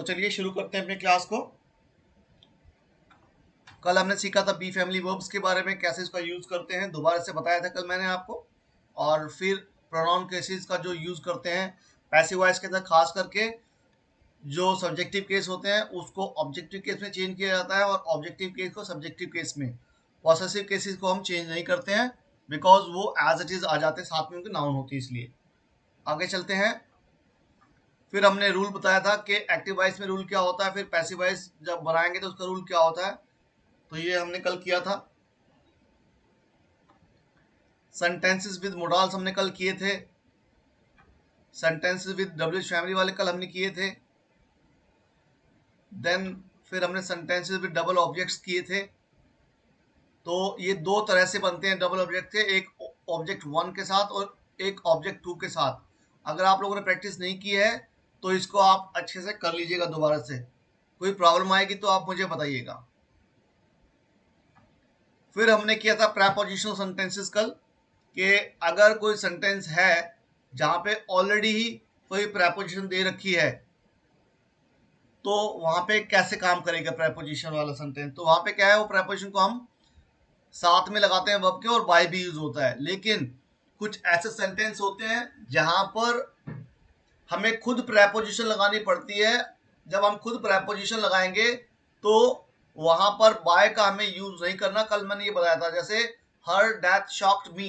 तो चलिए शुरू करते हैं अपने क्लास को। कल हमने सीखा था बी फैमिली वर्ब्स के बारे में, कैसे इसका यूज करते हैं, दोबारा से बताया था कल मैंने आपको। और फिर प्रोनाउन केसेस का जो यूज करते हैं पैसिव वॉइस के अंदर, खास करके जो सब्जेक्टिव केस होते हैं उसको ऑब्जेक्टिव केस में चेंज किया जाता है और ऑब्जेक्टिव केस को सब्जेक्टिव केस में। पॉसेसिव केसेस को हम चेंज नहीं करते हैं बिकॉज वो एज इट इज आ जाते हैं, साथ में उनकी नाउन होती है, इसलिए। आगे चलते हैं। फिर हमने रूल बताया था कि एक्टिव वॉइस में रूल क्या होता है, फिर पैसिव वॉइस जब बनाएंगे तो उसका रूल क्या होता है, तो ये हमने कल किया था। सेंटेंसेस विद मोडाल्स हमने कल किए थे। सेंटेंसेस विद डब्ल्यू फैमिली वाले कल हमने किए थे। देन फिर हमने सेंटेंसेस विद डबल ऑब्जेक्ट्स किए थे। तो ये दो तरह से बनते हैं डबल ऑब्जेक्ट से, एक ऑब्जेक्ट 1 के साथ और एक ऑब्जेक्ट 2 के साथ। अगर आप लोगों ने प्रैक्टिस नहीं की है तो इसको आप अच्छे से कर लीजिएगा दोबारा से। कोई प्रॉब्लम आएगी तो आप मुझे बताइएगा। फिर हमने किया था प्रेपोजिशनल सेंटेंसेस कल, कि अगर कोई सेंटेंस है जहां पे ऑलरेडी ही कोई प्रेपोजिशन दे रखी है तो वहां पे कैसे काम करेगा प्रेपोजिशन वाला सेंटेंस। तो वहां पे क्या है, वो प्रेपोजिशन को हम साथ में लगाते हैं वर्ब के और बाय भी यूज होता है। लेकिन कुछ ऐसे सेंटेंस होते हैं जहां पर हमें खुद प्रेपोजिशन लगानी पड़ती है। जब हम खुद प्रेपोजिशन लगाएंगे तो वहां पर बाय का हमें यूज नहीं करना। कल मैंने ये बताया था, जैसे हर डेथ शॉक्ड मी,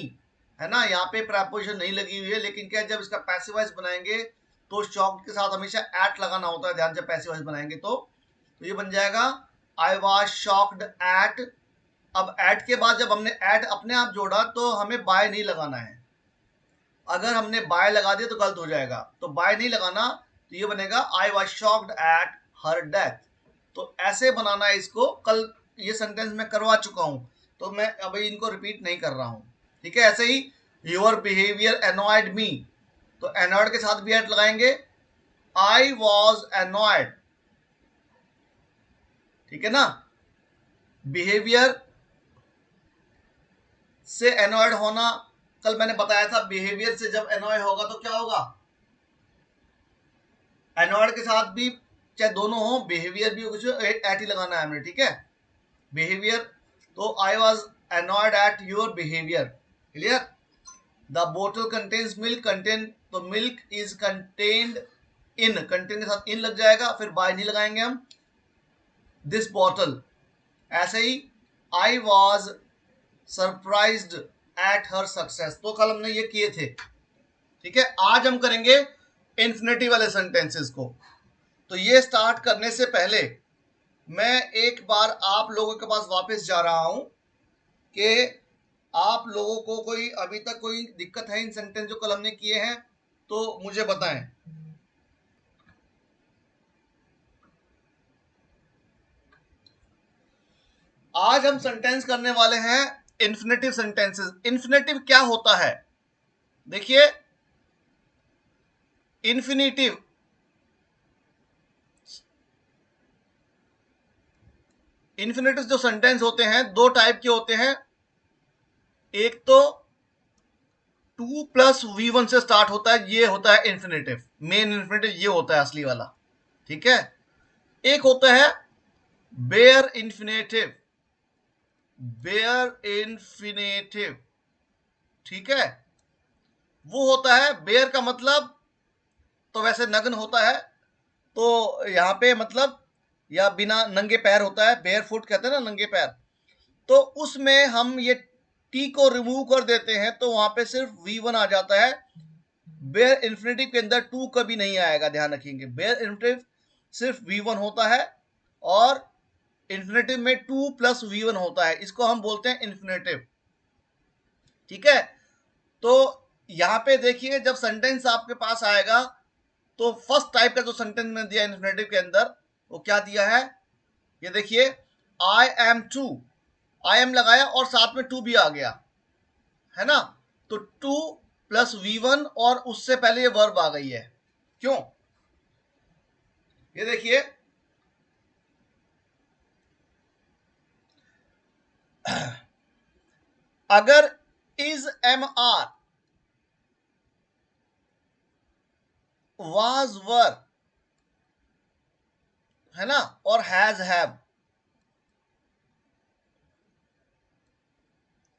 है ना, यहाँ पे प्रेपोजिशन नहीं लगी हुई है, लेकिन क्या जब इसका पैसिव वॉइस बनाएंगे तो शॉक्ड के साथ हमेशा एट लगाना होता है, ध्यान से पैसिव वॉइस बनाएंगे तो ये बन जाएगा आई वॉज शॉक्ड एट। अब एट के बाद जब हमने एट अपने आप जोड़ा तो हमें बाय नहीं लगाना है। अगर हमने बाय लगा दिया तो गलत हो जाएगा, तो बाय नहीं लगाना, तो ये बनेगा I was shocked at her death. तो ऐसे बनाना है इसको। कल ये सेंटेंस मैं करवा चुका हूं तो मैं अभी इनको रिपीट नहीं कर रहा हूं, ठीक है। ऐसे ही योर बिहेवियर एनॉयड मी, तो एनॉयड के साथ भी एट लगाएंगे, आई वॉज एनॉयड, ठीक है ना। बिहेवियर से एनॉयड होना कल मैंने बताया था। बिहेवियर से जब एनॉय होगा तो क्या होगा, एनॉयड के साथ भी चाहे दोनों हो, बिहेवियर भी कुछ एट ही लगाना है हमें, ठीक है। बिहेवियर, तो I was annoyed at your behaviour, clear. The bottle contains milk, contain, तो milk is contained in, contain के साथ इन लग जाएगा, फिर बाय नहीं लगाएंगे हम, दिस बॉटल। ऐसे ही I was surprised at her success, तो कल हमने ये किए थे, ठीक है। आज हम करेंगे इन्फिनिटी वाले सेंटेंसेस को। तो ये स्टार्ट करने से पहले मैं एक बार आप लोगों के पास वापस जा रहा हूं कि आप लोगों को कोई अभी तक कोई दिक्कत है इन सेंटेंस जो कल हमने किए हैं, तो मुझे बताएं। आज हम सेंटेंस करने वाले हैं इन्फिनेटिव सेंटेंसेस। इन्फिनेटिव क्या होता है, देखिए। इन्फिनेटिव इन्फिनेटिव जो सेंटेंस होते हैं दो टाइप के होते हैं। एक तो 2+V1 से स्टार्ट होता है, ये होता है इन्फिनेटिव, मेन इन्फिनेटिव ये होता है असली वाला, ठीक है। एक होता है बेयर इन्फिनेटिव, बेयर इन्फिनेटिव, ठीक है। वो होता है, बेयर का मतलब तो वैसे नग्न होता है, तो यहाँ पे मतलब या बिना नंगे पैर होता है, बेयर फुट कहते हैं ना, नंगे पैर। तो उसमें हम ये टी को रिमूव कर देते हैं तो वहां पे सिर्फ V1 आ जाता है। बेयर इन्फिनेटिव के अंदर 2 कभी नहीं आएगा, ध्यान रखेंगे। बेयर इन्फिनेटिव सिर्फ V1 होता है और इन्फिनेटिव में 2+V1 होता है, इसको हम बोलते हैं इन्फिनेटिव, ठीक है। तो यहां पे देखिए, जब सेंटेंस आपके पास आएगा तो फर्स्ट टाइप का जो सेंटेंस में दिया इन्फिनेटिव के अंदर, वो क्या दिया है, ये देखिए। I am to, I am लगाया और साथ में टू भी आ गया, है ना। तो 2+V1 और उससे पहले ये वर्ब आ गई है, क्यों, ये देखिए। अगर is am are was were है ना, और हैज हैव।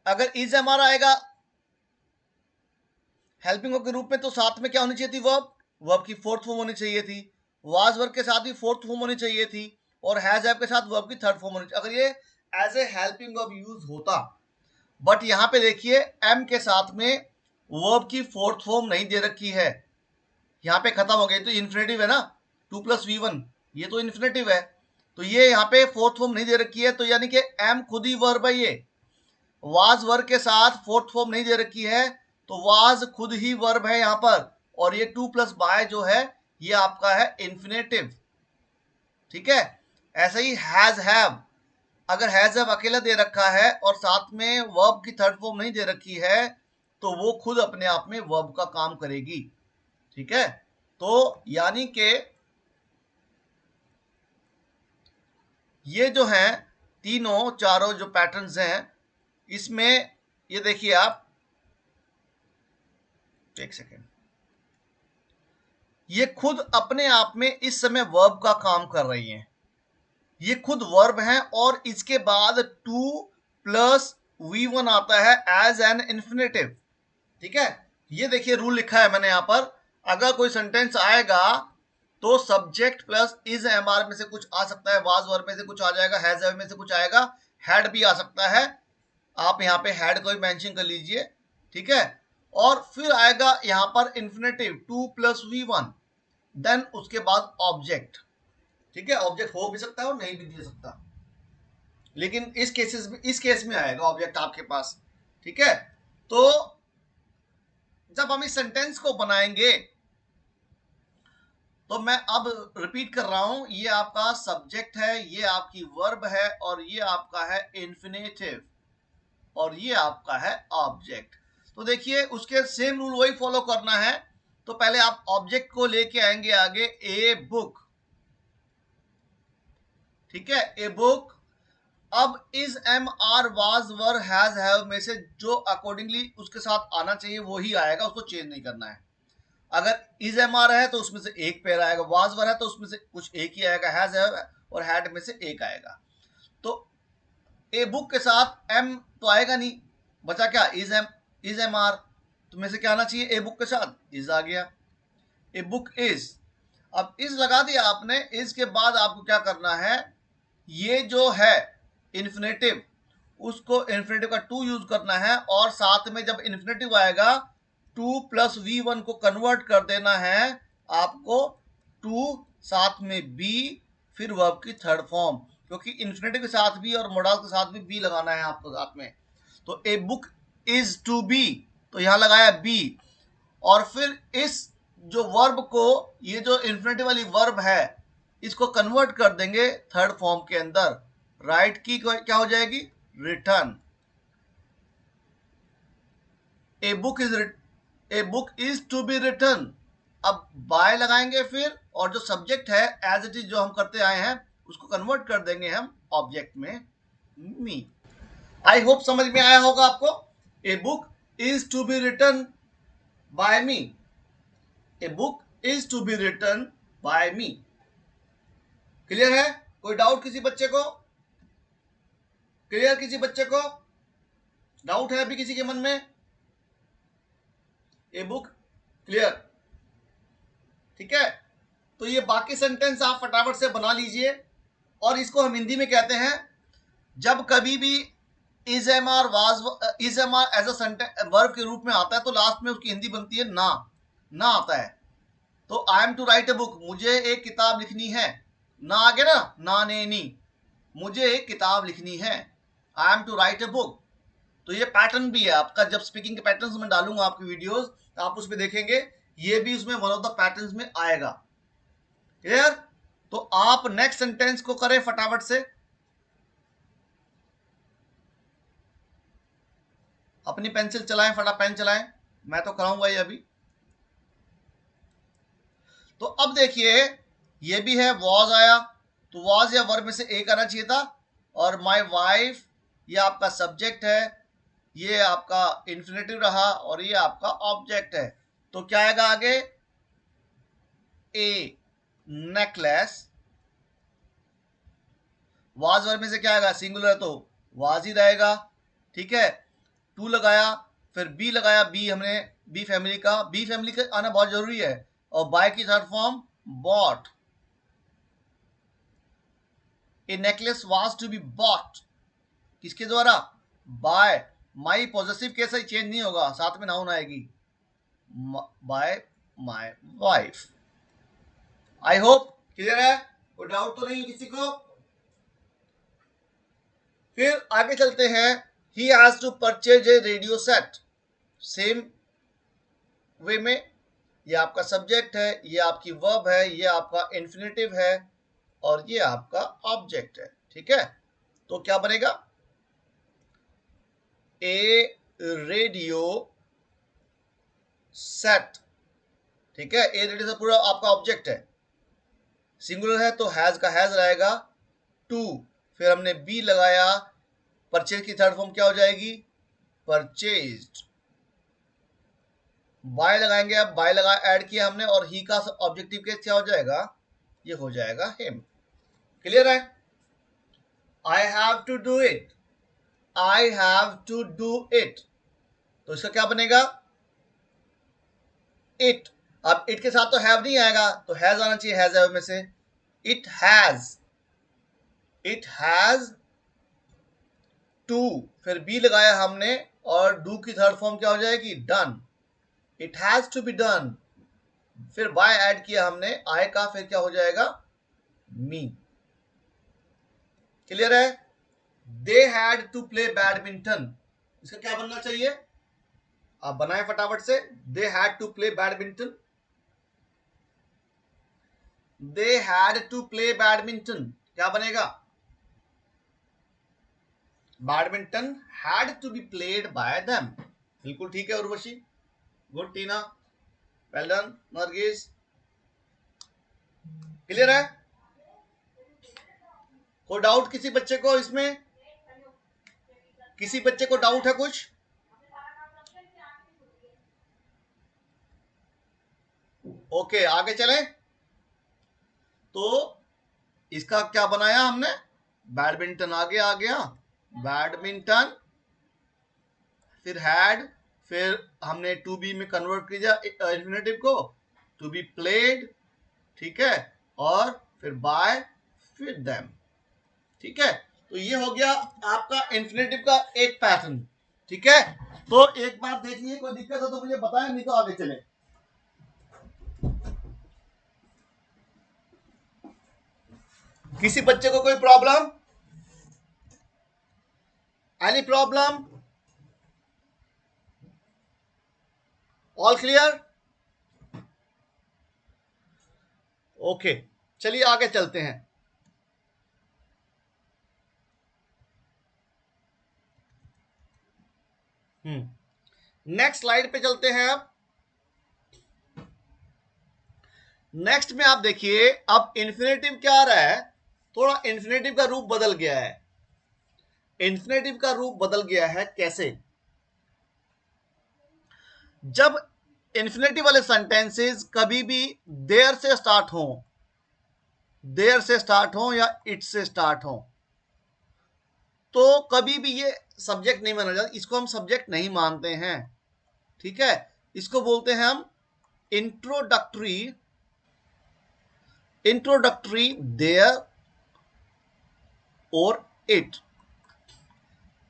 अगर इज एम आर आएगा हेल्पिंग वर्ब के रूप में तो साथ में क्या होनी चाहिए थी, वर्ब, वर्ब की फोर्थ फॉर्म होनी चाहिए थी। वाज वर्ब के साथ भी फोर्थ फॉर्म होनी चाहिए थी, और हैज हैव के साथ वर्ब की थर्ड फॉर्म होनी चाहिए, अगर ये as a helping verb use होता। बट यहां पे देखिए एम के साथ में वर्ब की फोर्थ फॉर्म नहीं दे रखी है, यहाँ पे खत्म हो गई, तो इन्फिनेटिव है ना, 2+V1, ये तो इन्फिनेटिव है, तो ये यहाँ पे फोर्थ फॉर्म नहीं दे रखी है, तो यानी कि एम खुद ही वर्ब है। ये वाज वर्ब के साथ फोर्थ फॉर्म नहीं दे रखी है, तो वाज खुद ही वर्ब है यहाँ पर, और ये 2+बाय जो है ये आपका है इन्फिनेटिव। ठीक है, ऐसे ही हैज हैव, अगर हैज हैव अकेला दे रखा है और साथ में वर्ब की थर्ड फॉर्म नहीं दे रखी है, तो वो खुद अपने आप में वर्ब का काम करेगी। ठीक है, तो यानी कि ये जो हैं तीनों चारों जो पैटर्न्स हैं, इसमें ये देखिए आप, एक सेकेंड, ये खुद अपने आप में इस समय वर्ब का काम कर रही हैं, ये खुद वर्ब हैं, और इसके बाद 2+V1 आता है एज एन इन्फिनेटिव। ठीक है, ये देखिए रूल लिखा है मैंने यहां पर, अगर कोई सेंटेंस आएगा तो subject plus is am are में से कुछ आ सकता है, वाज वर्ब में से कुछ आ जाएगा, हैज हैव में से कुछ आएगा, हैड भी आ सकता है, आप यहाँ पे हैड को भी मेंशन कर लीजिए। ठीक है, और फिर आएगा यहाँ पर इन्फिनेटिव 2+V1, देन उसके बाद ऑब्जेक्ट। ठीक है, ऑब्जेक्ट हो भी सकता है और नहीं भी दे सकता, लेकिन इस केस में आएगा ऑब्जेक्ट आपके पास। ठीक है, तो जब हम इस सेंटेंस को बनाएंगे, तो मैं अब रिपीट कर रहा हूं, ये आपका सब्जेक्ट है, ये आपकी वर्ब है, और ये आपका है इन्फिनेटिव, और ये आपका है ऑब्जेक्ट। तो देखिए उसके सेम रूल वही फॉलो करना है। तो पहले आप ऑब्जेक्ट को लेके आएंगे आगे, ए बुक। ठीक है, ए बुक। अब is am are was were has have में से जो अकॉर्डिंगली उसके साथ आना चाहिए वो ही आएगा, उसको चेंज नहीं करना है। अगर इज एम आर है तो उसमें से एक पेयर आएगा, वाज वर है तो उसमें से कुछ एक ही आएगा, हैज हैव और हैड में से एक आएगा। तो ए बुक के साथ एम तो आएगा नहीं, बचा क्या, इज एम आर, तो में से क्या आना चाहिए, ए बुक के साथ इज आ गया, ए बुक इज। अब इज लगा दिया आपने, इज के बाद आपको क्या करना है, ये जो है इन्फिनेटिव, उसको इन्फिनेटिव का 2 यूज करना है, और साथ में जब इन्फिनेटिव आएगा 2+V1 को कन्वर्ट कर देना है आपको 2 साथ में बी, फिर वर्ब की थर्ड फॉर्म, क्योंकि इन्फिनेटिव के साथ भी और मोडाल के साथ भी बी लगाना है आपको साथ में। तो a book is to be, तो यहां लगाया बी, और फिर इस जो वर्ब को, ये जो इन्फिनेटिव वाली वर्ब है, इसको कन्वर्ट कर देंगे थर्ड फॉर्म के अंदर, राइट की क्या हो जाएगी, return. A book is to be return. अब बाय लगाएंगे फिर, और जो सब्जेक्ट है एज इट इज जो हम करते आए हैं उसको कन्वर्ट कर देंगे हम ऑब्जेक्ट में, मी। आई होप समझ में आया होगा आपको। A book is to be return by me, a book is to be return by me. Clear है, कोई डाउट किसी बच्चे को, क्लियर किसी बच्चे को, डाउट है अभी किसी के मन में, ए बुक क्लियर। ठीक है, तो ये बाकी सेंटेंस आप फटाफट से बना लीजिए, और इसको हम हिंदी में कहते हैं, जब कभी भी is am are was, is am are as a verb के रूप में आता है तो लास्ट में उसकी हिंदी बनती है ना, ना आता है। तो I am to write a book, मुझे एक किताब लिखनी है, ना आगे ना, ना ने नी, मुझे एक किताब लिखनी है, I am to write a book. तो ये पैटर्न भी है आपका, जब स्पीकिंग के पैटर्न्स में डालूंगा आपकी वीडियोस, आप उसमें देखेंगे, ये भी उसमें वन ऑफ द पैटर्न्स में आएगा। क्लियर, तो आप नेक्स्ट सेंटेंस को करें फटाफट से, अपनी पेंसिल चलाएं, फटा पेन चलाएं, मैं तो कराऊंगा ये अभी। तो अब देखिए ये भी है, वॉज आया, तो वॉज या वर्ब में से एक आना चाहिए था, और माय वाइफ ये आपका सब्जेक्ट है, ये आपका इन्फिनेटिव रहा, और ये आपका ऑब्जेक्ट है। तो क्या आएगा आगे, ए नेकलेस वाज वर्ब में से क्या आएगा, सिंगुलर तो वाज ही रहेगा, ठीक है। टू लगाया, फिर बी लगाया, बी हमने बी फैमिली का आना बहुत जरूरी है। और बाय की third form bought, a necklace was to be bought, किसके द्वारा, by. My positive case change नहीं होगा, साथ में नाउन आएगी, by my wife. I hope clear है, कोई डाउट तो नहीं किसी को। फिर आगे चलते हैं, he has to purchase a radio set, same way में, ये आपका सब्जेक्ट है, ये आपकी वर्ब है, ये आपका इन्फिनेटिव है, और ये आपका ऑब्जेक्ट है, ठीक है। तो क्या बनेगा, ए रेडियो सेट, ठीक है। ए रेडियो से पूरा आपका ऑब्जेक्ट है, सिंगुलर है तो हैज का हैज रहेगा, टू, फिर हमने बी लगाया, परचेज की थर्ड फॉर्म क्या हो जाएगी, परचेज्ड। बाय लगाएंगे, अब बाय लगा ऐड किया हमने, और ही का ऑब्जेक्टिव केस क्या हो जाएगा, ये हो जाएगा हिम। क्लियर है, I have to do it, I have to do it, तो इसका क्या बनेगा, इट। अब इट के साथ तो हैव नहीं आएगा, तो हैज आना चाहिए, हैज हैव में से, इट हैज टू, फिर बी लगाया हमने, और डू की थर्ड फॉर्म क्या हो जाएगी, done, it has to be done. फिर बाय ऐड किया हमने, आई का, फिर क्या हो जाएगा, मी। क्लियर है, they had to play badminton, इसका क्या बनना चाहिए, आप बनाए फटाफट से, they had to play badminton, they had to play badminton, क्या बनेगा, badminton had to be played by them. बिल्कुल ठीक है Urvashi, good Tina, well done Nargis. Clear है, कोई डाउट किसी बच्चे को इसमें, किसी बच्चे को डाउट है कुछ, ओके आगे चले। तो इसका क्या बनाया हमने, बैडमिंटन आगे आ गया, बैडमिंटन, फिर हैड, फिर हमने टू बी में कन्वर्ट किया इन्फिनेटिव को, टू बी प्लेड, ठीक है, और फिर बाय, फिर देम, ठीक है। तो ये हो गया आपका इन्फिनेटिव का एक पैटर्न, ठीक है। तो एक बार देखिए, कोई दिक्कत हो तो मुझे बताएं, नहीं तो आगे चले। किसी बच्चे को कोई problem, any problem, all clear, okay चलिए आगे चलते हैं। नेक्स्ट स्लाइड पे चलते हैं। अब नेक्स्ट में आप देखिए, अब इन्फिनेटिव क्या आ रहा है, थोड़ा इन्फिनेटिव का रूप बदल गया है। इन्फिनेटिव का रूप बदल गया है कैसे, जब इन्फिनेटिव वाले सेंटेंसेस कभी भी देयर से स्टार्ट हो, देयर से स्टार्ट हो या इट से स्टार्ट हो, तो कभी भी ये सब्जेक्ट नहीं माना जाता, इसको हम सब्जेक्ट नहीं मानते हैं, ठीक है। इसको बोलते हैं हम इंट्रोडक्टरी, इंट्रोडक्टरी देयर और इट।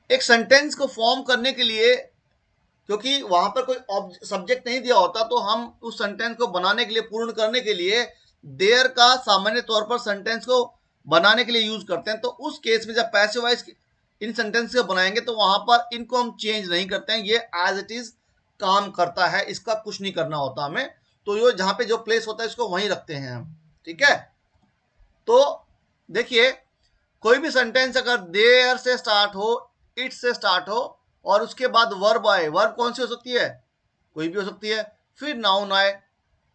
एक सेंटेंस को फॉर्म करने के लिए, क्योंकि वहां पर कोई सब्जेक्ट नहीं दिया होता, तो हम उस सेंटेंस को बनाने के लिए, पूर्ण करने के लिए देयर का सामान्य तौर पर सेंटेंस को बनाने के लिए यूज करते हैं। तो उस केस में जब पैसिव वॉइस इन सेंटेंस को बनाएंगे तो वहां पर इनको हम चेंज नहीं करते हैं, ये एज इट इज काम करता है, इसका कुछ नहीं करना होता हमें। तो ये जहां पे जो प्लेस होता है इसको वहीं रखते हैं हम, ठीक है। तो देखिए, कोई भी सेंटेंस अगर देयर से स्टार्ट हो, इट से स्टार्ट हो, और उसके बाद वर्ब आए, वर्ब कौन सी हो सकती है, कोई भी हो सकती है, फिर नाउन आए,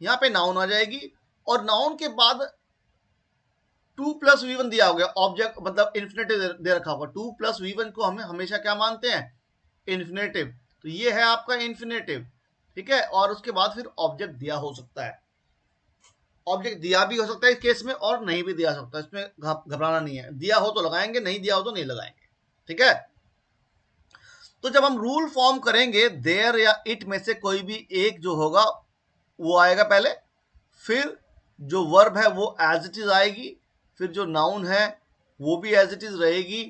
यहां पे नाउन आ जाएगी, और नाउन के बाद टू प्लस वी1 दिया हो गया, ऑब्जेक्ट मतलब इन्फिनेटिव दे रखा होगा, टू प्लस वी1 को हमें हमेशा क्या मानते हैं, इन्फिनेटिव। तो ये है आपका इन्फिनेटिव, ठीक है। और उसके बाद फिर ऑब्जेक्ट दिया हो सकता है, ऑब्जेक्ट दिया भी हो सकता है इस केस में और नहीं भी दिया सकता है, इसमें घबराना नहीं है। दिया हो तो लगाएंगे, नहीं दिया हो तो नहीं लगाएंगे, ठीक है। तो जब हम रूल फॉर्म करेंगे देयर या इट में से कोई भी एक जो होगा वो आएगा पहले, फिर जो वर्ब है वो एज इट इज आएगी, फिर जो नाउन है वो भी एज इट इज रहेगी,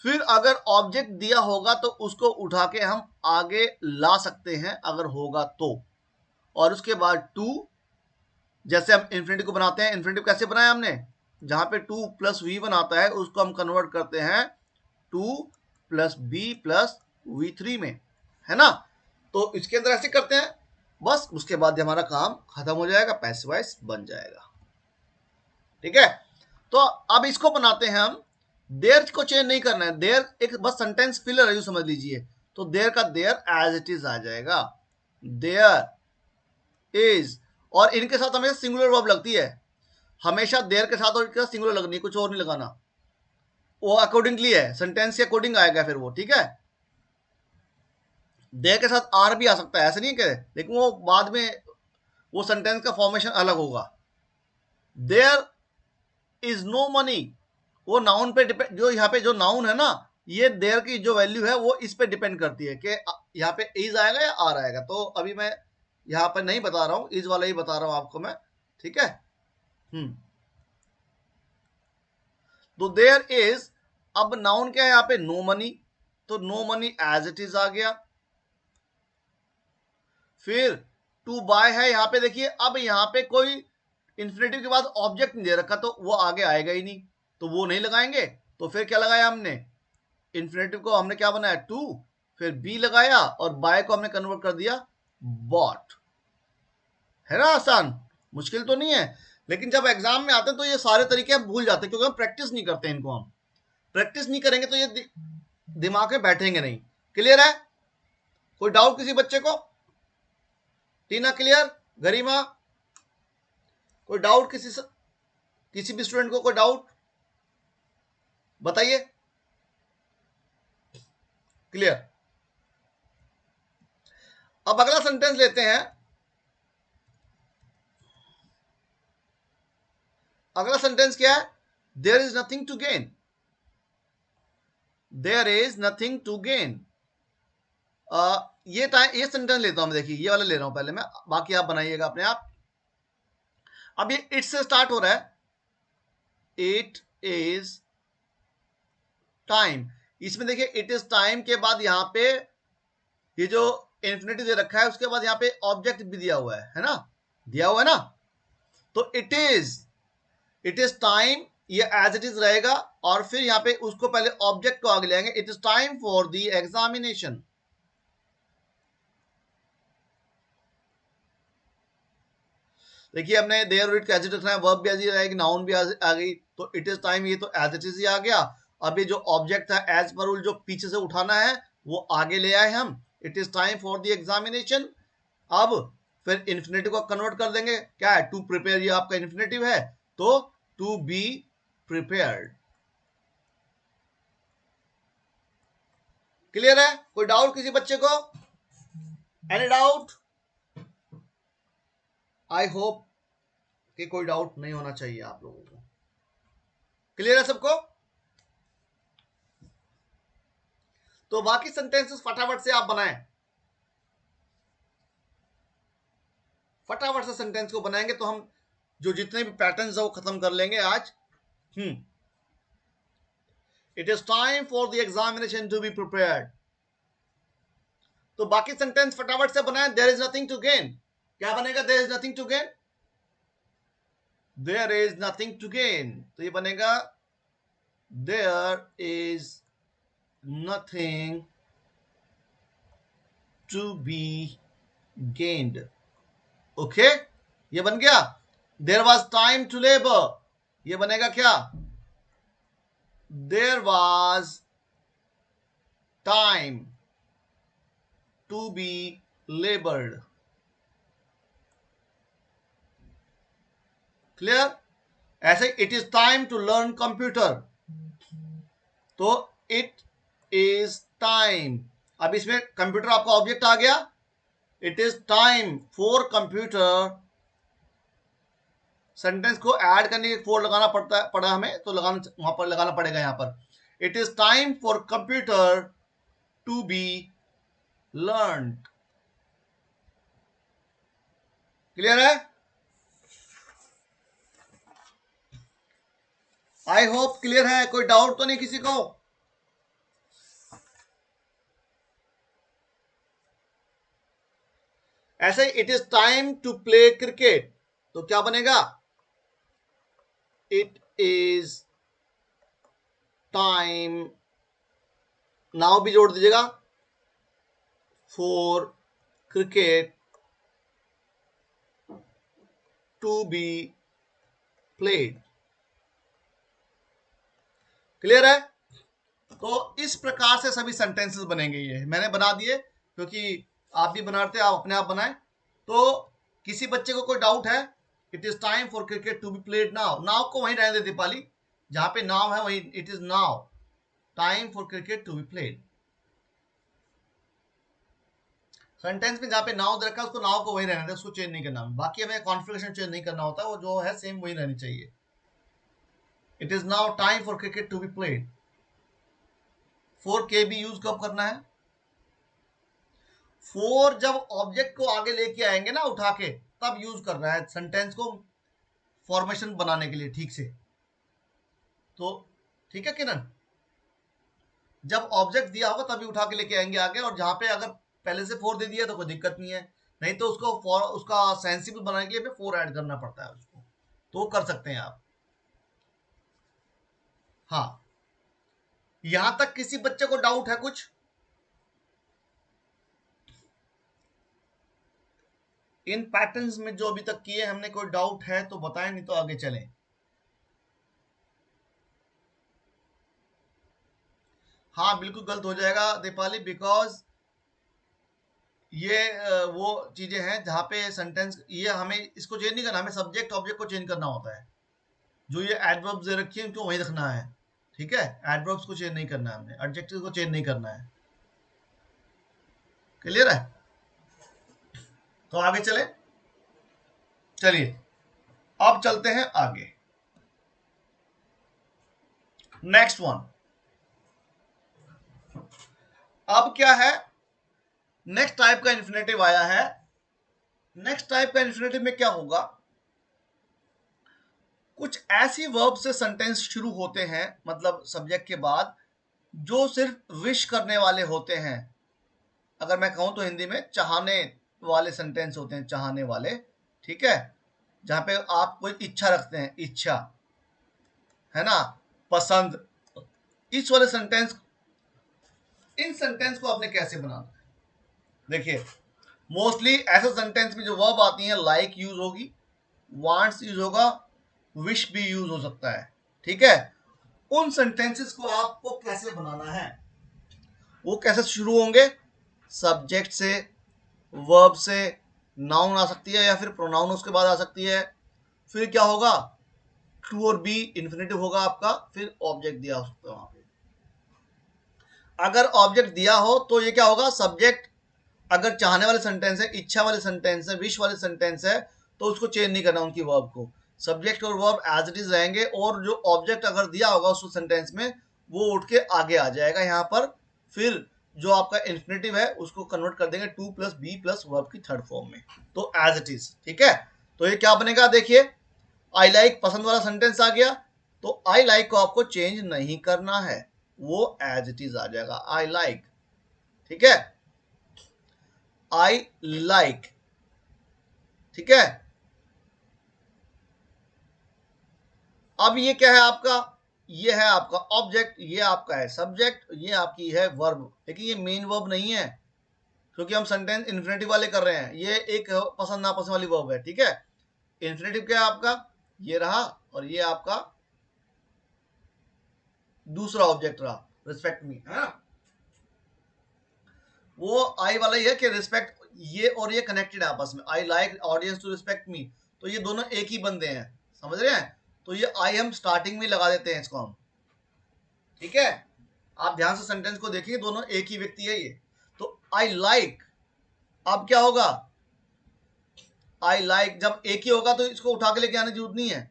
फिर अगर ऑब्जेक्ट दिया होगा तो उसको उठा के हम आगे ला सकते हैं अगर होगा तो, और उसके बाद टू, जैसे हम इन्फिनिटिव को बनाते हैं, इन्फिनिटिव कैसे बनाया हमने, जहां पे टू प्लस वी बनाता है उसको हम कन्वर्ट करते हैं to plus be plus V three में, है ना। तो इसके अंदर ऐसे करते हैं, बस उसके बाद हमारा काम खत्म हो जाएगा, पैसिव वॉइस बन जाएगा, ठीक है। तो अब इसको बनाते हैं हम, देयर को चेंज नहीं करना है, देयर एक बस सेंटेंस फिलर है जो समझ लीजिए, तो देयर का देयर एज इट इज आ जाएगा, देयर इज, और इनके साथ हमेशा सिंगुलर वर्ब लगती है, हमेशा देयर के साथ और इनके साथ सिंगुलर लगनी है, कुछ और नहीं लगाना, वो अकॉर्डिंगली है, सेंटेंस के अकॉर्डिंग आएगा फिर वो, ठीक है। देयर के साथ आर भी आ सकता है, ऐसा नहीं है, लेकिन वो बाद में वो सेंटेंस का फॉर्मेशन अलग होगा। देयर इज नो मनी, वो नाउन पे डिपेंड, जो यहाँ पे जो नाउन है ना, ये देयर की जो वैल्यू है वो इस पे डिपेंड करती है कि यहाँ पे इज आएगा या आर आएगा। तो अभी मैं यहाँ पर नहीं बता रहा हूँ, इज वाला ही बता रहा हूँ आपको मैं, ठीक है। तो देयर इज, अब नाउन क्या है यहाँ पे, नो मनी, तो no money as it is आ गया। फिर टू बाय है यहाँ पे, देखिए अब यहाँ पे कोई इन्फिनेटिव के बाद ऑब्जेक्ट नहीं दे रखा, तो वो आगे आएगा ही नहीं, तो वो नहीं लगाएंगे। तो फिर क्या लगाया हमने, इन्फिनेटिव को हमने क्या बनाया टू, फिर बी लगाया और बाय को हमने कन्वर्ट कर दिया बॉट, है ना। आसान, मुश्किल तो नहीं है, लेकिन जब एग्जाम में आते हैं तो ये सारे तरीके हम भूल जाते हैं, क्योंकि हम प्रैक्टिस नहीं करते इनको, हम प्रैक्टिस नहीं करेंगे तो ये दिमाग में बैठेंगे नहीं। क्लियर है, कोई डाउट किसी बच्चे को, टीना क्लियर, गरिमा कोई डाउट, किसी भी स्टूडेंट को कोई डाउट बताइए, क्लियर। अब अगला सेंटेंस लेते हैं, अगला सेंटेंस क्या है, there is nothing to gain, there is nothing to gain. ये सेंटेंस लेता हूं मैं, देखिए ये वाला ले रहा हूं पहले मैं, बाकी आप बनाइएगा अपने आप। अब ये इट से स्टार्ट हो रहा है, इट इज टाइम, इसमें देखिए इट इज टाइम के बाद यहां पे ये जो इन्फिनिटी दे रखा है उसके बाद यहाँ पे ऑब्जेक्ट भी दिया हुआ है ना, दिया हुआ है ना। तो इट इज टाइम, ये एज इट इज रहेगा, और फिर यहाँ पे उसको पहले ऑब्जेक्ट को आगे ले आएंगे, it is time for the examination. देखिए हमने देयर और इट एज इट रखना है, वर्ब भी एज इट रहेगी, नाउन भी आ गई, तो इट इज टाइम ये तो एज इट इज ही आ गया। अब ये जो ऑब्जेक्ट है एज पर रूल जो पीछे से उठाना है वो आगे ले आए हम, it is time for the examination. अब फिर इन्फिनेटिव को कन्वर्ट कर देंगे, क्या है, टू प्रिपेयर, ये आपका इन्फिनेटिव है, तो टू बी प्रिपेयर्ड। क्लियर है, कोई डाउट किसी बच्चे को, एनी डाउट, आई होप कि कोई डाउट नहीं होना चाहिए आप लोगों को। क्लियर है सबको, तो बाकी सेंटेंसेस फटाफट से आप बनाएं, फटाफट से सेंटेंस को बनाएंगे तो हम जो जितने भी पैटर्न्स है वो खत्म कर लेंगे आज। It is time for the examination to be prepared, तो बाकी सेंटेंस फटाफट से बनाएं। There is nothing to gain, क्या बनेगा, there is nothing to gain, there is nothing to gain, तो ये बनेगा there is nothing to be gained. Okay, ये बन गया। There was time to labour, ये बनेगा क्या, there was time to be laboured. Clear, ऐसे it is time to learn computer, तो इट इज टाइम, अब इसमें कंप्यूटर आपका ऑब्जेक्ट आ गया, it is time for computer sentence को ऐड करने के फोर लगाना पड़ा हमें, तो वहां पर लगाना पड़ेगा यहां पर, it is time for computer to be learn. Clear है? आई होप क्लियर है, कोई डाउट तो नहीं किसी को? ऐसे it is time to play cricket, तो क्या बनेगा? इट इज टाइम, नाउ भी जोड़ दीजिएगा, for cricket to be played. Clear है? तो इस प्रकार से सभी सेंटेंसेस बनेंगे। ये मैंने बना दिए क्योंकि आप भी बनाते, आप अपने आप बनाए। तो किसी बच्चे को कोई डाउट है, it is time for cricket to be played now, now को वहीं रहने दे दीपाली, जहां पे नाउ है वहीं it is now time for cricket to be played. Sentence में जहां पे नाउ दे रखा है उसको नाउ को वहीं रहने दे, उसको चेंज नहीं करना, बाकी हमें कॉन्फ़िगरेशन चेंज नहीं करना होता, वो जो है सेम वही रहनी चाहिए। It is now time for cricket to be played. 4 भी यूज कब करना है? 4 जब ऑब्जेक्ट को आगे लेके आएंगे ना उठा के, तब यूज करना है सेंटेंस को फॉर्मेशन बनाने के लिए ठीक से। तो ठीक है किरण, जब ऑब्जेक्ट दिया होगा तभी उठा के लेके आएंगे आगे, और जहां पे अगर पहले से 4 दे दिया तो कोई दिक्कत नहीं है, नहीं तो उसको उसका सेंसिबल बनाने के लिए 4 ऐड करना पड़ता है उसको, तो कर सकते हैं आप। हाँ, यहां तक किसी बच्चे को डाउट है कुछ? इन पैटर्न्स में जो अभी तक किए हमने, कोई डाउट है तो बताएं, नहीं तो आगे चलें। हाँ बिल्कुल गलत हो जाएगा दीपाली, बिकॉज ये वो चीजें हैं जहां पे सेंटेंस, ये हमें इसको चेंज नहीं करना, हमें सब्जेक्ट ऑब्जेक्ट को चेंज करना होता है। जो ये एडवर्ब्स दे रखी है उनको वहीं रखना है, ठीक है? एडवर्ब्स को चेंज नहीं करना है हमने, एडजेक्टिव को चेंज नहीं करना है। क्लियर है? तो आगे चले, चलिए अब चलते हैं आगे। नेक्स्ट वन, अब क्या है? नेक्स्ट टाइप का इन्फिनेटिव आया है। नेक्स्ट टाइप का इन्फिनेटिव में क्या होगा? कुछ ऐसी वर्ब से सेंटेंस शुरू होते हैं, मतलब सब्जेक्ट के बाद, जो सिर्फ विश करने वाले होते हैं। अगर मैं कहूं तो हिंदी में चाहने वाले सेंटेंस होते हैं, चाहने वाले, ठीक है? जहां पे आप कोई इच्छा रखते हैं, इच्छा है ना, पसंद, इस वाले सेंटेंस, इन सेंटेंस को आपने कैसे बनाना है? देखिए, मोस्टली ऐसे सेंटेंस में जो वर्ब आती है, लाइक यूज होगी, वांट्स यूज होगा, विश भी यूज हो सकता है, ठीक है? उन सेंटेंसेस को आपको कैसे बनाना है? वो कैसे शुरू होंगे? सब्जेक्ट से, वर्ब से, नाउन आ सकती है या फिर प्रोनाउन उसके बाद आ सकती है, फिर क्या होगा? टू और बी इन्फिनेटिव होगा आपका, फिर ऑब्जेक्ट दिया हो सकता है वहां पे। अगर ऑब्जेक्ट दिया हो तो ये क्या होगा? सब्जेक्ट, अगर चाहने वाले सेंटेंस है, इच्छा वाले सेंटेंस है, विश वाले सेंटेंस है, तो उसको चेंज नहीं करना उनकी वर्ब को, सब्जेक्ट और वर्ब एज इट इज रहेंगे, और जो ऑब्जेक्ट अगर दिया होगा उस सेंटेंस में, वो उठ के आगे आ जाएगा यहाँ पर। फिर जो आपका इन्फिनेटिव है उसको कन्वर्ट कर देंगे to plus be plus verb की थर्ड फॉर्म में, तो एज इट इज, ठीक है? तो ये क्या बनेगा? देखिए, आई लाइक पसंद वाला सेंटेंस आ गया, तो आई लाइक को आपको चेंज नहीं करना है, वो एज इट इज आ जाएगा, आई लाइक, ठीक है? आई लाइक, ठीक है? अब ये क्या है आपका? ये है आपका ऑब्जेक्ट, ये आपका है सब्जेक्ट, ये आपकी है वर्ब, लेकिन ये मेन वर्ब नहीं है, क्योंकि हम सेंटेंस इन्फिनेटिव वाले कर रहे हैं, ये एक पसंद नापसंद वाली वर्ब है, ठीक है? इन्फिनेटिव क्या है आपका? ये रहा, और ये आपका दूसरा ऑब्जेक्ट रहा, रिस्पेक्ट मी, है ना? वो आई वाला ही है कि रिस्पेक्ट, ये और ये कनेक्टेड है आपस में, I like audience to respect me, तो ये दोनों एक ही बंदे हैं, समझ रहे हैं? तो ये आई हम स्टार्टिंग में लगा देते हैं इसको हम, ठीक है? आप ध्यान से सेंटेंस को देखिए, दोनों एक ही व्यक्ति है ये। तो आई लाइक, अब क्या होगा? आई लाइक, जब एक ही होगा तो इसको उठा के लेके आने की जरूरत नहीं है,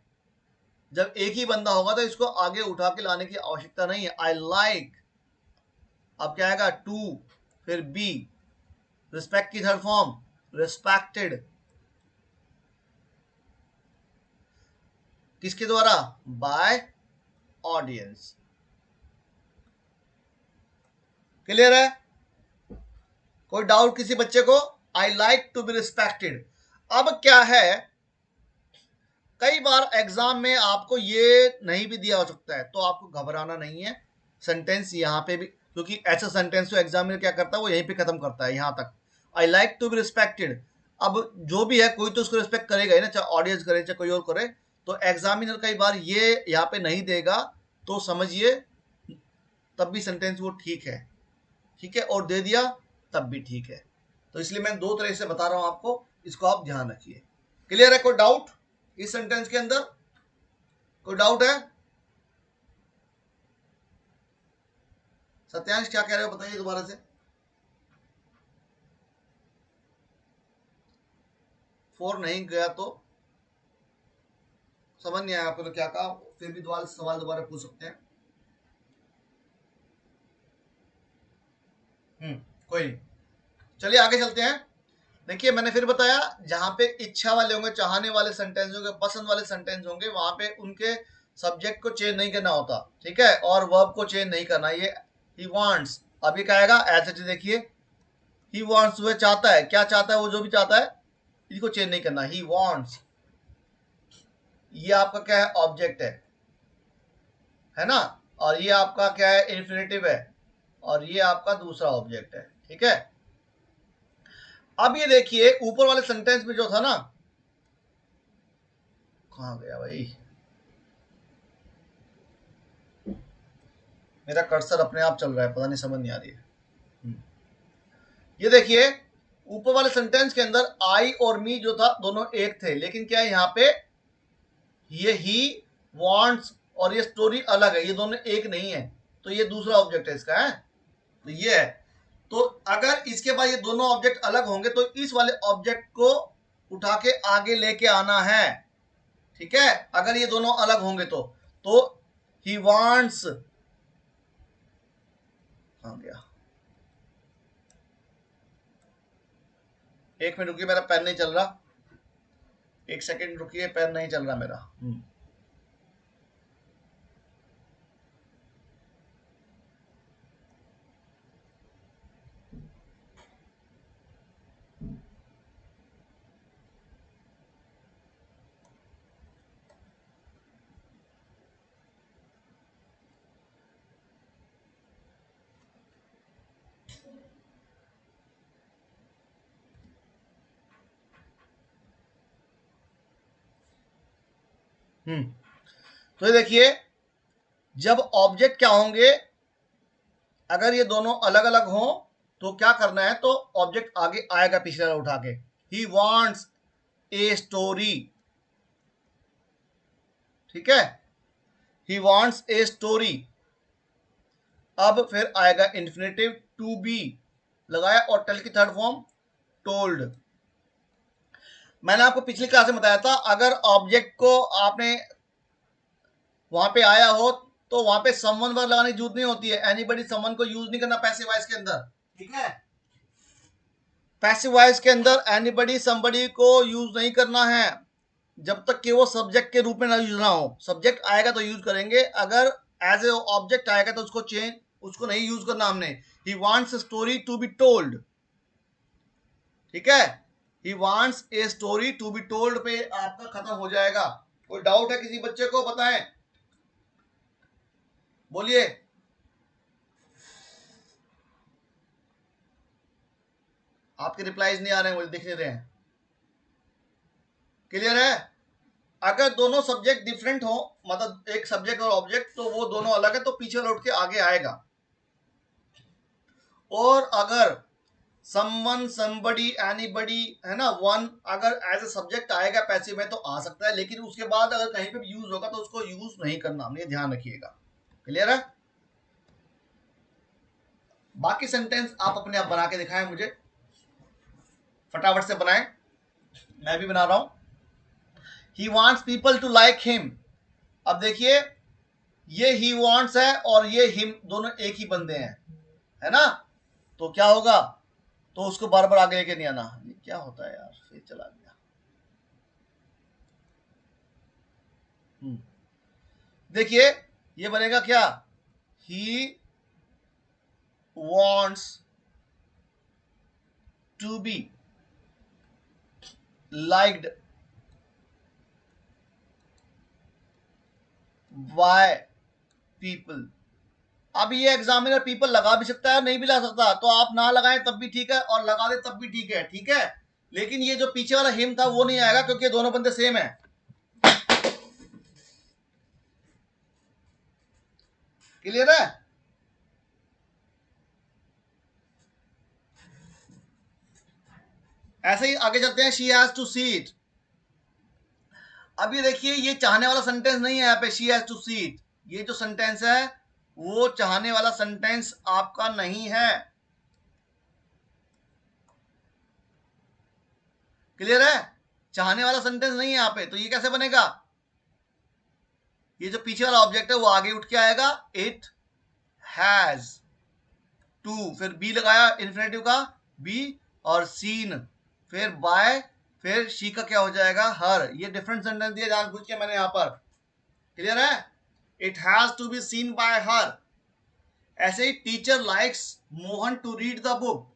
जब एक ही बंदा होगा तो इसको आगे उठा के लाने की आवश्यकता नहीं है। आई लाइक, अब क्या आएगा, टू, फिर बी, रिस्पेक्ट की थर्ड फॉर्म रिस्पेक्टेड, किसके द्वारा, बाय ऑडियंस। क्लियर है, कोई डाउट किसी बच्चे को, I like to be respected. अब क्या है, कई बार एग्जाम में आपको ये नहीं भी दिया हो सकता है, तो आपको घबराना नहीं है, सेंटेंस यहाँ पे भी, क्योंकि ऐसा सेंटेंस तो एग्जामिनर क्या करता है, वो यहीं पे खत्म करता है, यहाँ तक, I like to be respected. अब जो भी है कोई तो उसको रिस्पेक्ट करेगा ही ना, चाहे ऑडियंस करे चाहे कोई और करे, तो एग्जामिनर कई बार ये यहाँ पे नहीं देगा, तो समझिए तब भी सेंटेंस वो ठीक है, ठीक है, और दे दिया तब भी ठीक है। तो इसलिए मैं दो तरह से बता रहा हूं आपको, इसको आप ध्यान रखिए। क्लियर है, कोई डाउट इस सेंटेंस के अंदर, कोई डाउट है? सत्यांश क्या कह रहे हो, बताइए दोबारा से। फोर नहीं गया तो समझ नहीं आया आपको, तो क्या कहा, फिर भी दोबारा सवाल दोबारा पूछ सकते हैं। कोई नहीं, चलिए आगे चलते हैं। देखिए मैंने फिर बताया, जहां पे इच्छा वाले होंगे, चाहने वाले सेंटेंस होंगे, पसंद वाले सेंटेंस होंगे, वहां पे उनके सब्जेक्ट को चेंज नहीं करना होता, ठीक है, और वर्ब को चेंज नहीं करना। ये ही वांट्स, अभी क्या आएगा, एज इट इज, देखिए ही वांट्स, वह चाहता है, क्या चाहता है, वो जो भी चाहता है, इसको चेंज नहीं करना, ही वांट्स। ये आपका क्या है, ऑब्जेक्ट है ना, और ये आपका क्या है, इन्फिनेटिव है, और ये आपका दूसरा ऑब्जेक्ट है, ठीक है। अब ये देखिए ऊपर वाले सेंटेंस में जो था ना, कहां गया भाई, मेरा कर्सर अपने आप चल रहा है, पता नहीं, समझ नहीं आ रही है। ये देखिए ऊपर वाले सेंटेंस के अंदर आई और मी जो था दोनों एक थे, लेकिन क्या है यहाँ पे, ये ही वांट्स और ये स्टोरी अलग है, ये दोनों एक नहीं है, तो ये दूसरा ऑब्जेक्ट है इसका, है तो ये है। तो अगर इसके बाद ये दोनों ऑब्जेक्ट अलग होंगे तो इस वाले ऑब्जेक्ट को उठा के आगे लेके आना है, ठीक है, अगर ये दोनों अलग होंगे तो ही वांट्स, कहां गया, एक मिनट रुकिए, मेरा पेन नहीं चल रहा, एक सेकंड रुकिए, पेन नहीं चल रहा मेरा। तो ये देखिए, जब ऑब्जेक्ट क्या होंगे, अगर ये दोनों अलग अलग हों तो क्या करना है, तो ऑब्जेक्ट आगे आएगा पिछले वाला उठा के, ही वांट्स ए स्टोरी, ठीक है, ही वांट्स ए स्टोरी। अब फिर आएगा इन्फिनेटिव, टू बी लगाया, और टेल की थर्ड फॉर्म टोल्ड। मैंने आपको पिछली क्लास में बताया था, अगर ऑब्जेक्ट को आपने वहां पे आया हो तो वहां पे समवन वर्ब लगाने की जरूरत नहीं होती है, एनीबॉडी समवन को यूज नहीं करना पैसिव वॉइस के अंदर, ठीक है, पैसिव वॉइस के अंदर एनीबॉडी समबडी को यूज नहीं करना है, जब तक कि वो सब्जेक्ट के रूप में ना यूज ना हो। सब्जेक्ट आएगा तो यूज करेंगे, अगर एज ए ऑब्जेक्ट आएगा तो उसको चेंज, उसको नहीं यूज करना हमने। He wants story to be told, ठीक है, he wants a story to be told पे आपका खत्म हो जाएगा। कोई डाउट है किसी बच्चे को, बताएं, बोलिए। आपके रिप्लाईज नहीं आ रहे हैं, मुझे दिख नहीं रहे हैं। क्लियर है, अगर दोनों सब्जेक्ट डिफरेंट हो, मतलब एक सब्जेक्ट और ऑब्जेक्ट, तो वो दोनों अलग है तो पीछे लौट के आगे आएगा, और अगर समवन, समबडी, एनीबडी, है ना, वन, अगर एज ए सब्जेक्ट आएगा पैसिव में तो आ सकता है, लेकिन उसके बाद अगर कहीं पे भी यूज होगा तो उसको यूज नहीं करना, ये ध्यान रखिएगा। क्लियर है, बाकी सेंटेंस आप अपने आप बना के दिखाएं मुझे, फटाफट से बनाएं। मैं भी बना रहा हूं। He wants people to like him. अब देखिए ये ही वॉन्ट्स है और ये हिम दोनों एक ही बंदे हैं, है ना। तो क्या होगा, तो उसको बार बार आगे लेके नहीं आना। ये क्या होता है यार, फिर चला गया। देखिए ये बनेगा क्या, he wants to be liked by people. अब ये एग्जामिनर पीपल लगा भी सकता है, नहीं भी लगा सकता, तो आप ना लगाएं तब भी ठीक है और लगा दे तब भी ठीक है, ठीक है। लेकिन ये जो पीछे वाला हिम था वो नहीं आएगा क्योंकि दोनों बंदे सेम है। क्लियर है। ऐसे ही आगे चलते हैं। She has to see it. अब ये देखिए ये चाहने वाला सेंटेंस नहीं है यहाँ पे, she has to see it. ये जो सेंटेंस है वो चाहने वाला सेंटेंस आपका नहीं है। क्लियर है, चाहने वाला सेंटेंस नहीं है यहाँ पे। तो ये कैसे बनेगा, ये जो पीछे वाला ऑब्जेक्ट है वो आगे उठ के आएगा, इट हैज टू, फिर बी लगाया इन्फिनेटिव का बी, और सीन, फिर बाय, फिर शी का क्या हो जाएगा, हर। ये डिफरेंट सेंटेंस दिया जानबूझ के मैंने यहां पर। क्लियर है, it has to be seen by her. ऐसे ही teacher likes Mohan to read the book.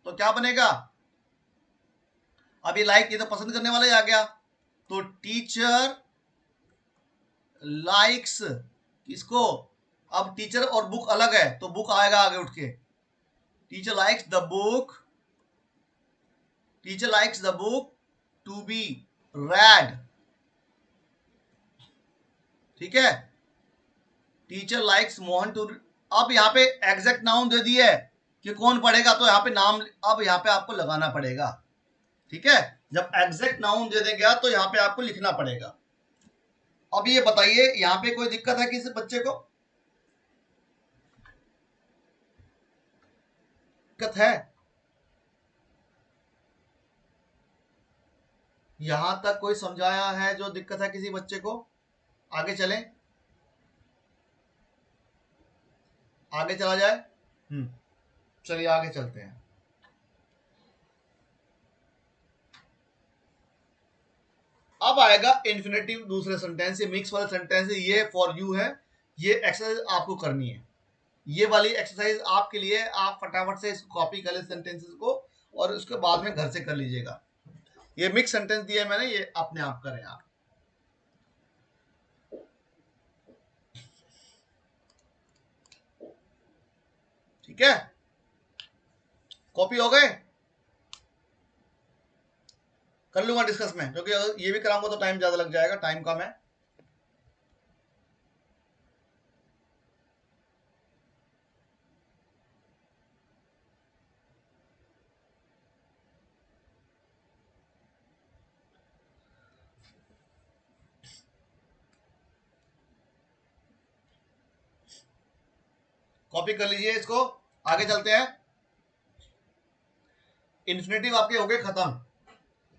तो क्या बनेगा, अब ये लाइक, ये तो पसंद करने वाला ही आ गया। तो टीचर लाइक्स किसको, अब टीचर और बुक अलग है तो बुक आएगा आगे उठ के। Teacher likes the book, teacher likes the book to be red. ठीक है, टीचर लाइक्स मोहन टू। अब यहाँ पे एग्जैक्ट नाउन दे दिया है कि कौन पढ़ेगा, तो यहाँ पे नाम अब यहाँ पे आपको लगाना पड़ेगा। ठीक है, जब एग्जैक्ट नाउन दे देंगे तो यहाँ पे आपको लिखना पड़ेगा। अब ये बताइए यहाँ पे कोई दिक्कत है किसी बच्चे को, दिक्कत है, यहां तक कोई समझाया है जो दिक्कत है किसी बच्चे को, आगे चलें, आगे चला जाए। चलिए आगे चलते हैं। अब आएगा इन्फिनेटिव दूसरे सेंटेंस, ये मिक्स वाले सेंटेंस है, ये फॉर यू है। ये एक्सरसाइज आपको करनी है, ये वाली एक्सरसाइज आपके लिए। आप फटाफट से इसको कॉपी कर ले सेंटेंसेस को और उसके बाद में घर से कर लीजिएगा। ये मिक्स सेंटेंस दिया है मैंने, ये अपने आप करें आप। ठीक है, कॉपी हो गए, कर लूंगा डिस्कस में, क्योंकि अगर ये भी कराऊंगा तो टाइम ज्यादा लग जाएगा, टाइम कम है। कॉपी कर लीजिए इसको, आगे चलते हैं। इन्फिनेटिव आपके हो गए खत्म।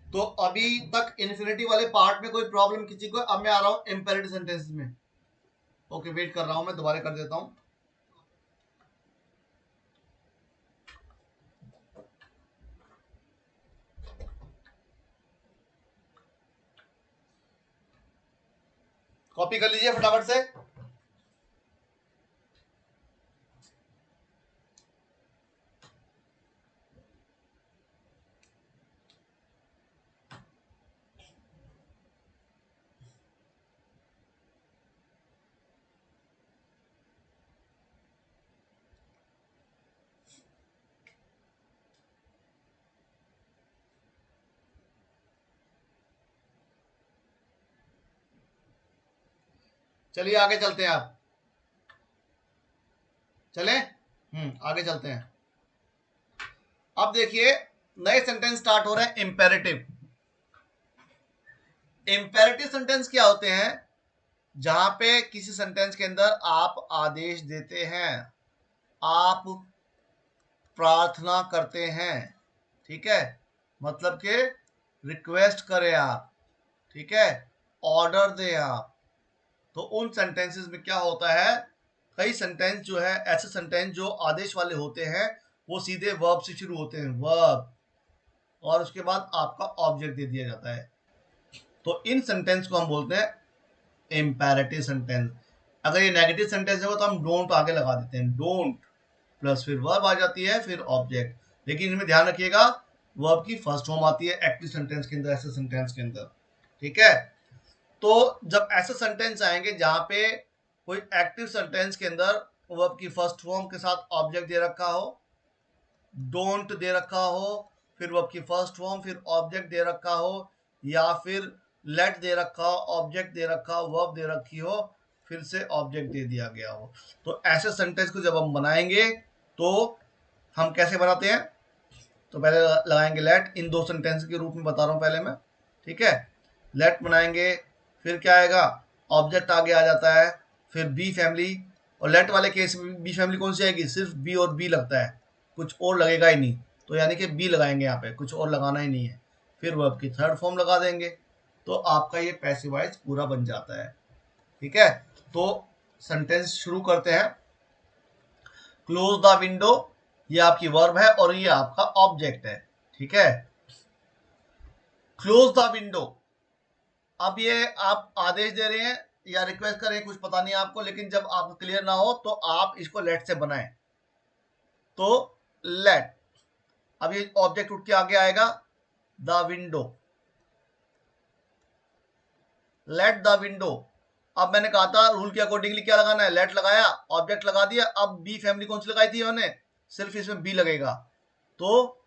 तो अभी तक इन्फिनेटिव वाले पार्ट में कोई प्रॉब्लम किसी को। अब मैं आ रहा हूं इंपेरेटिव सेंटेंसेस में। ओके, वेट कर रहा हूं, मैं दोबारा कर देता हूं। कॉपी कर लीजिए फटाफट से। चलिए आगे चलते हैं, आप चले। आगे चलते हैं। अब देखिए नए सेंटेंस स्टार्ट हो रहे हैं, इंपेरेटिव। इंपेरेटिव सेंटेंस क्या होते हैं, जहां पे किसी सेंटेंस के अंदर आप आदेश देते हैं, आप प्रार्थना करते हैं। ठीक है, मतलब के रिक्वेस्ट करें आप, ठीक है, ऑर्डर दें आप, तो उन सेंटेंसेस में क्या होता है, कई सेंटेंस जो है ऐसे सेंटेंस जो आदेश वाले होते हैं वो सीधे वर्ब से शुरू होते हैं, वर्ब, और उसके बाद आपका ऑब्जेक्ट दे दिया जाता है। तो इन सेंटेंस को हम बोलते हैं इम्पेरेटिव सेंटेंस। अगर ये नेगेटिव सेंटेंस होगा तो हम डोंट आगे लगा देते हैं, डोंट प्लस फिर वर्ब आ जाती है, फिर ऑब्जेक्ट। लेकिन इनमें ध्यान रखिएगा वर्ब की फर्स्ट फॉर्म आती है एक्टिव सेंटेंस के अंदर, ऐसे सेंटेंस के अंदर, ठीक है। तो जब ऐसे सेंटेंस आएंगे जहां पे कोई एक्टिव सेंटेंस के अंदर वर्ब की फर्स्ट फॉर्म के साथ ऑब्जेक्ट दे रखा हो, डोंट दे रखा हो, फिर वर्ब की फर्स्ट फॉर्म, फिर ऑब्जेक्ट दे रखा हो, या फिर लेट दे रखा हो, ऑब्जेक्ट दे रखा हो, वर्ब दे रखी हो, फिर से ऑब्जेक्ट दे दिया गया हो, तो ऐसे सेंटेंस को जब हम बनाएंगे तो हम कैसे बनाते हैं, तो पहले लगाएंगे लेट, इन दो सेंटेंस के रूप में बता रहा हूं पहले मैं, ठीक है। लेट बनाएंगे, फिर क्या आएगा, ऑब्जेक्ट आगे आ जाता है, फिर बी फैमिली, और लेट वाले केस में बी फैमिली कौन सी आएगी, सिर्फ बी और बी लगता है, कुछ और लगेगा ही नहीं, तो यानी कि बी लगाएंगे यहाँ पे, कुछ और लगाना ही नहीं है, फिर वर्ब की थर्ड फॉर्म लगा देंगे, तो आपका ये पैसिव वॉइस पूरा बन जाता है, ठीक है। तो सेंटेंस शुरू करते हैं, क्लोज द विंडो, ये आपकी वर्ब है और ये आपका ऑब्जेक्ट है, ठीक है। क्लोज द विंडो, अब ये आप आदेश दे रहे हैं या रिक्वेस्ट कर रहे हैं कुछ पता नहीं आपको, लेकिन जब आपको क्लियर ना हो तो आप इसको लेट से बनाएं, तो लेट, अब ये ऑब्जेक्ट उठ के आगे आएगा, the window, let the window. अब मैंने कहा था रूल के अकॉर्डिंगली क्या लगाना है, लेट लगाया, ऑब्जेक्ट लगा दिया, अब बी फैमिली कौन सी लगाई थी उन्होंने, सिर्फ इसमें बी लगेगा, तो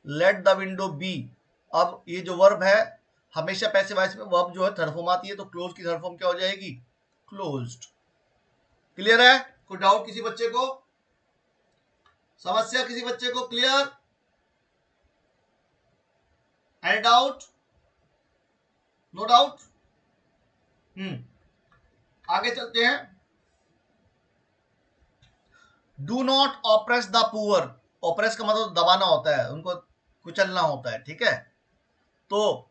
लेट द विंडो बी। अब ये जो वर्ब है, हमेशा पैसिव वॉइस में वर्ब जो है थर्ड फॉर्म आती है, तो क्लोज की थर्ड फॉर्म क्या हो जाएगी, क्लोज्ड। क्लियर है, कोई डाउट किसी बच्चे को, समस्या किसी बच्चे को clear, any doubt, no doubt. आगे चलते हैं, do not oppress the poor, oppress का मतलब दबाना होता है, उनको कुचलना होता है, ठीक है। तो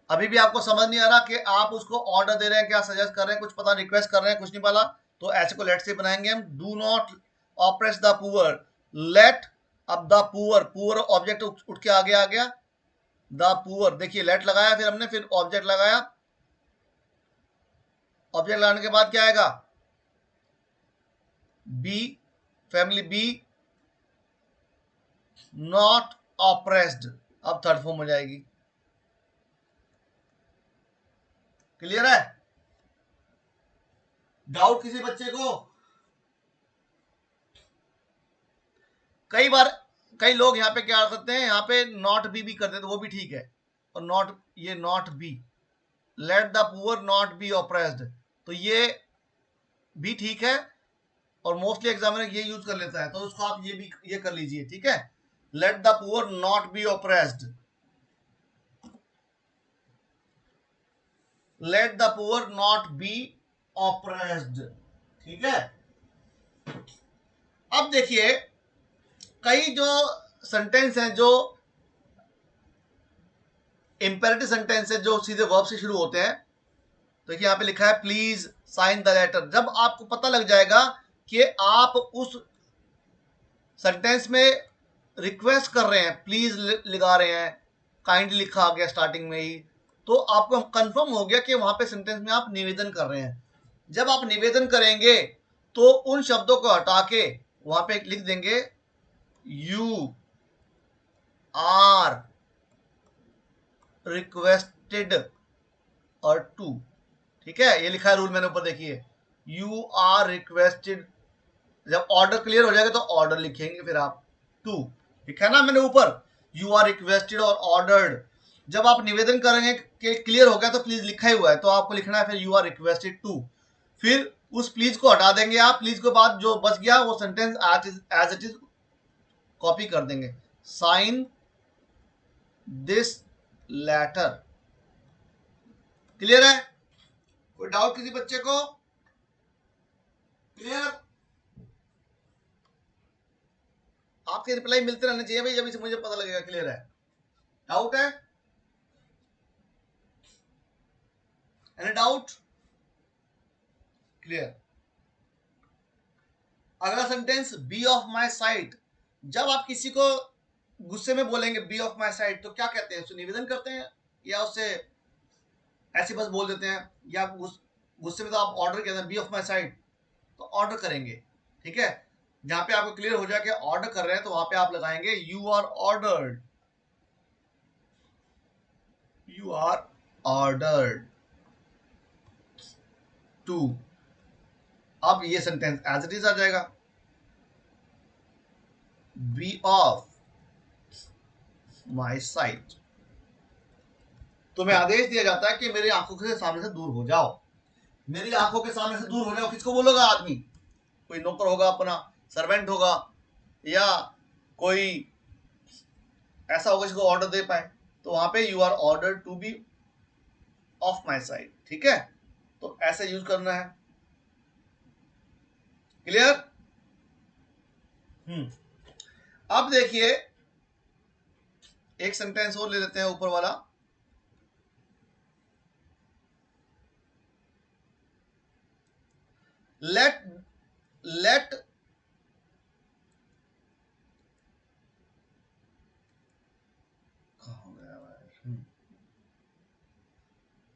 अभी भी आपको समझ नहीं आ रहा कि आप उसको ऑर्डर दे रहे हैं, क्या सजेस्ट कर रहे हैं, कुछ पता, रिक्वेस्ट कर रहे हैं, कुछ नहीं पता, तो ऐसे को लेट से बनाएंगे हम, do not oppress the poor, let, अब द पुअर, पुअर ऑब्जेक्ट उठ के आगे आ गया, द पुअर, देखिए लेट लगाया फिर हमने, फिर ऑब्जेक्ट लगाया, ऑब्जेक्ट लगाने के बाद क्या आएगा, be family be, not oppressed, अब थर्ड फॉर्म हो जाएगी। क्लियर है, डाउट किसी बच्चे को, कई बार कई लोग यहाँ पे क्या करते हैं, यहाँ पे नॉट बी भी कर देते, वो भी ठीक है, और नॉट, ये not be, let the poor not be oppressed, तो ये भी ठीक है, और मोस्टली एग्जामिनर ये यूज कर लेता है, तो उसको आप ये भी ये कर लीजिए, ठीक है, let the poor not be oppressed, let the poor not be oppressed, ठीक है। अब देखिए कई जो सेंटेंस हैं जो इंपेरेटिव सेंटेंस है, जो सीधे वर्ब से शुरू होते हैं, तो यहाँ पे लिखा है प्लीज साइन द लेटर, जब आपको पता लग जाएगा कि आप उस सेंटेंस में रिक्वेस्ट कर रहे हैं, प्लीज लगा रहे हैं, काइंडली लिखा आ गया स्टार्टिंग में ही, तो आपको कंफर्म हो गया कि वहां पे सेंटेंस में आप निवेदन कर रहे हैं। जब आप निवेदन करेंगे तो उन शब्दों को हटा के वहां पे लिख देंगे यू आर रिक्वेस्टेड और टू, ठीक है, ये लिखा है रूल मैंने ऊपर देखिए, यू आर रिक्वेस्टेड, जब ऑर्डर क्लियर हो जाएगा तो ऑर्डर लिखेंगे, फिर आप टू, लिखा है ना मैंने ऊपर, यू आर रिक्वेस्टेड और ऑर्डर्ड। जब आप निवेदन करेंगे कि क्लियर हो गया तो प्लीज लिखा ही हुआ है, तो आपको लिखना है फिर यू आर रिक्वेस्टेड टू, फिर उस प्लीज को हटा देंगे आप, प्लीज के बाद जो बच गया वो sentence as it is copy कर देंगे, साइन दिस लेटर। क्लियर है, कोई डाउट किसी बच्चे को, क्लियर, आपके रिप्लाई मिलते रहने चाहिए भाई, जब से मुझे पता लगेगा। क्लियर है? डाउट है? Any doubt? क्लियर। अगला sentence, be off my sight. जब आप किसी को गुस्से में बोलेंगे बी ऑफ माई साइट, तो क्या कहते हैं? उससे निवेदन करते हैं या उससे ऐसे बस बोल देते हैं? या गुस्से में तो आप ऑर्डर कहते हैं बी ऑफ माई साइट, तो ऑर्डर करेंगे। ठीक है? जहां पे आपको क्लियर हो जाए कि ऑर्डर कर रहे हैं, तो वहां पे आप लगाएंगे you are ordered, you are ordered to. अब ये सेंटेंस एज इट इज आ जाएगा, बी ऑफ माई साइट। तुम्हें आदेश दिया जाता है कि मेरी आंखों के सामने से दूर हो जाओ। मेरी आंखों के सामने से दूर हो जाओ, किसको बोलोगा? आदमी, कोई नौकर होगा, अपना सर्वेंट होगा, या कोई ऐसा होगा जिसको ऑर्डर दे पाए। तो वहां पे you are order to be off my side. ठीक है? तो ऐसे यूज करना है। क्लियर? अब देखिए एक सेंटेंस और ले लेते हैं, ऊपर वाला। लेट लेट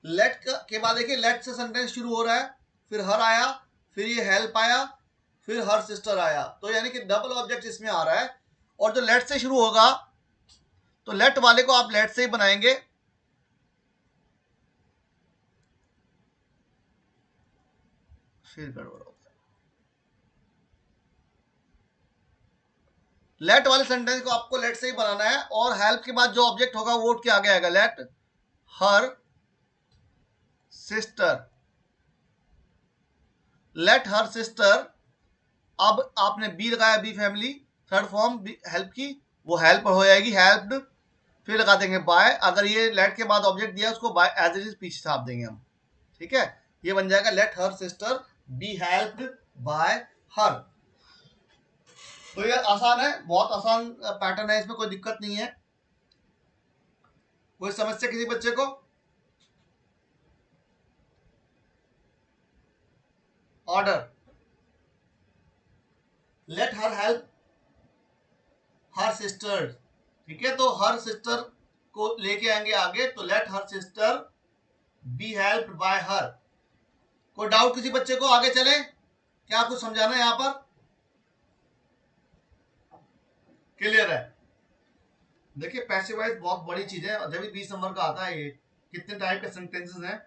लेट के बाद देखिए, लेट से सेंटेंस शुरू हो रहा है, फिर हर आया, फिर ये हेल्प आया, फिर हर सिस्टर आया। तो यानी कि डबल ऑब्जेक्ट इसमें आ रहा है। और जो लेट से शुरू होगा, तो लेट वाले को आप लेट से ही बनाएंगे। फिर गड़बड़ हो गया। लेट वाले सेंटेंस को आपको लेट से ही बनाना है, और हेल्प के बाद जो ऑब्जेक्ट होगा वो उठ के आगे आएगा, let her sister, let her sister. अब आपने बी लगाया, be family, third form help की, वो हेल्प हो जाएगी, हेल्प्ड। फिर लगा देंगे बाय। अगर ये लेट के बाद ऑब्जेक्ट दिया, उसको बाय एज इट इज पीछे छाप देंगे हम। ठीक है? ये बन जाएगा late her sister be helped bye हर। तो ये आसान है, बहुत आसान पैटर्न है, इसमें कोई दिक्कत नहीं है। कोई समस्या किसी बच्चे को? Order, let her help her sister. ठीक है? तो हर सिस्टर को लेके आएंगे आगे, तो late her sister be helped bye हर। कोई डाउट किसी बच्चे को? आगे चले, क्या कुछ समझाना है यहां पर? क्लियर है? देखिए पैसिव वॉइस बहुत बड़ी चीज है, और जब भी 20 नंबर का आता है, ये कितने टाइप के सेंटेंसेस हैं,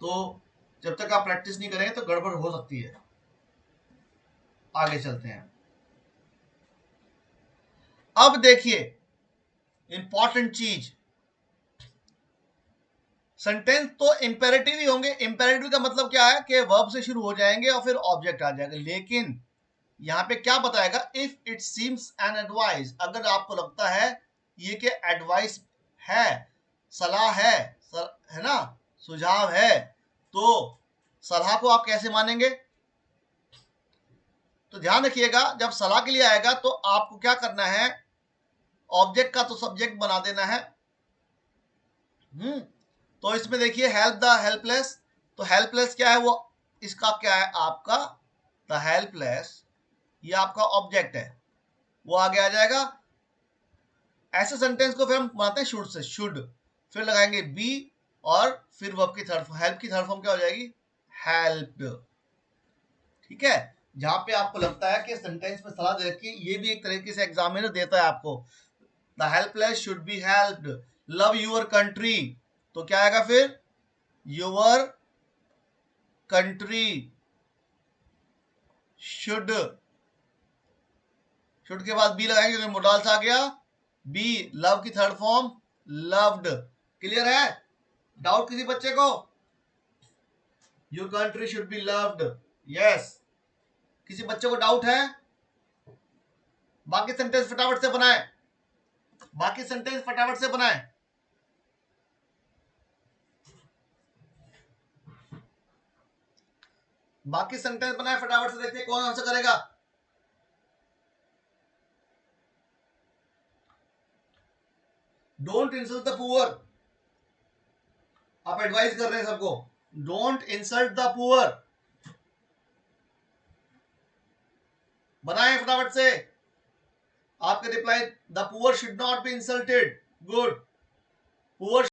तो जब तक आप प्रैक्टिस नहीं करेंगे तो गड़बड़ हो सकती है। आगे चलते हैं। अब देखिए इंपॉर्टेंट चीज, सेंटेंस तो इंपेरेटिव ही होंगे। इंपेरेटिव का मतलब क्या है कि वर्ब से शुरू हो जाएंगे और फिर ऑब्जेक्ट आ जाएगा। लेकिन यहां पे क्या बताएगा? If it seems an advice, अगर आपको लगता है ये कि एडवाइस है, सलाह है ना, सुझाव है, तो सलाह को आप कैसे मानेंगे? तो ध्यान रखिएगा, जब सलाह के लिए आएगा तो आपको क्या करना है? ऑब्जेक्ट का तो सब्जेक्ट बना देना है। तो इसमें देखिए हेल्प द हेल्पलेस, तो हेल्पलेस क्या है? वो इसका क्या है आपका? द हेल्पलेस, ये आपका ऑब्जेक्ट है, वो आगे आ जाएगा। ऐसे सेंटेंस को फिर हम बनाते हैं शुड से, शुड, फिर लगाएंगे बी, और फिर वर्ब की थर्ड, हेल्प की थर्ड फॉर्म क्या हो जाएगी? हेल्प्ड। ठीक है? जहां पे आपको लगता है कि सेंटेंस में सलाह दे रखी, ये भी एक तरीके से एग्जामिनर देता है आपको। The helpless should be helped, love your country, तो क्या आएगा फिर? योर कंट्री शुड, शुड के बाद बी लगाएंगे तो मोडाल से आ गया बी, लव की थर्ड फॉर्म लव्ड। क्लियर है? डाउट किसी बच्चे को? Your country should be loved, yes. किसी बच्चे को डाउट है? बाकी सेंटेंस फटाफट से बनाए, बाकी सेंटेंस फटाफट से बनाए। बाकी सेंटेंस बनाए फटाफट से, देखते हैं कौन आंसर करेगा। Don't insult the poor. आप एडवाइस कर रहे हैं सबको, डोंट इंसल्ट द पुअर। बनाए फटाफट से आपके reply. The poor should not be insulted. Good. Poor